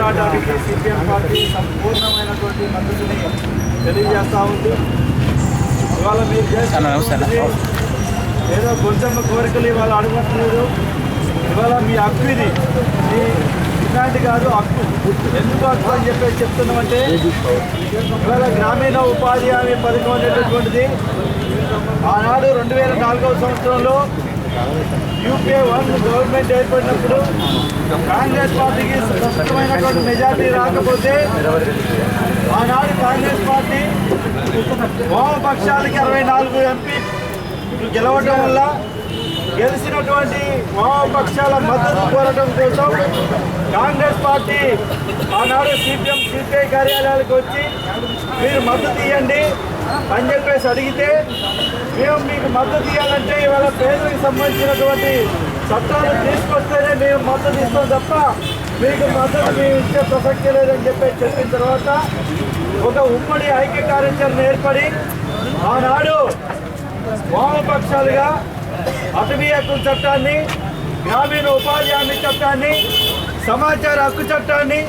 పోరాటానికి CPM party సంపూర్ణమైనటువంటి మద్దతుని తెలియజేస్తూ ఉంది. ఇవాళ మీరు చేస్తున్నది ఏదో కొంచెం కోరికలు ఇవాళ అడుగుతున్నారు. ఇవాళ మీ హక్కు ఇది, మీ డిమాండ్ కాదు, హక్కు. ఎందుకు హక్కు అని చెప్పేసి చెప్తున్నామంటే ఇవాళ గ్రామీణ ఉపాధి హామీ పథకం అనేటటువంటిది ఆనాడు 2004వ సంవత్సరంలో యూపీఏ 1 గవర్నమెంట్ ఏర్పడినప్పుడు కాంగ్రెస్ పార్టీకి స్పష్టమైనటువంటి మెజార్టీ రాకపోతే ఆనాడు కాంగ్రెస్ పార్టీ వామపక్షాలకి 64 ఎంపీ గెలవడం వల్ల గెలిచినటువంటి వామపక్షాల మద్దతు కోరడం కోసం కాంగ్రెస్ పార్టీ ఆనాడు సిపిఐ కార్యాలయాలకు వచ్చి మీరు మద్దతు ఇవ్వండి అని చెప్పేసి అడిగితే మేము మీకు మద్దతు ఇవ్వాలంటే ఇవాళ పేదలకు సంబంధించినటువంటి చట్టాలు తీసుకొస్తేనే మేము మద్దతు ఇస్తాం తప్ప మీకు మద్దతు మేము ఇచ్చే ప్రసక్తి లేదని చెప్పేసి చెప్పిన తర్వాత ఒక ఉమ్మడి ఐక్య కార్యాచరణ ఏర్పడి ఆనాడు వామపక్షాలుగా అటవీ హక్కు చట్టాన్ని, గ్రామీణ ఉపాధి హామీ చట్టాన్ని, సమాచార హక్కు చట్టాన్ని,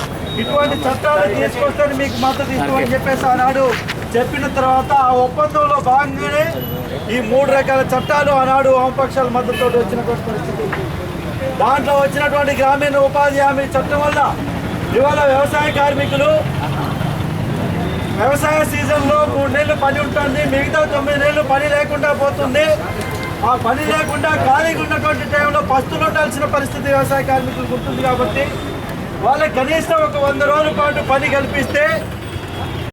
ఇటువంటి చట్టాలు తీసుకొస్తే మీకు మద్దతు ఇస్తామని చెప్పేసి ఆనాడు చెప్పిన తర్వాత ఆ ఒప్పందంలో భాగంగానే ఈ 3 రకాల చట్టాలు ఆనాడు వామపక్షాల మద్దతుతో వచ్చినటువంటి పరిస్థితి. దాంట్లో వచ్చినటువంటి గ్రామీణ ఉపాధి హామీ చట్టం వల్ల ఇవాళ వ్యవసాయ కార్మికులు వ్యవసాయ సీజన్లో 3 నెలలు పని ఉంటుంది, మిగతా 9 నెలలు పని లేకుండా పోతుంది. ఆ పని లేకుండా ఖాళీగా ఉన్నటువంటి టైంలో పస్తులు ఉండాల్సిన పరిస్థితి వ్యవసాయ కార్మికులకు ఉంటుంది. కాబట్టి వాళ్ళకి కనీసం ఒక 100 రోజుల పాటు పని కల్పిస్తే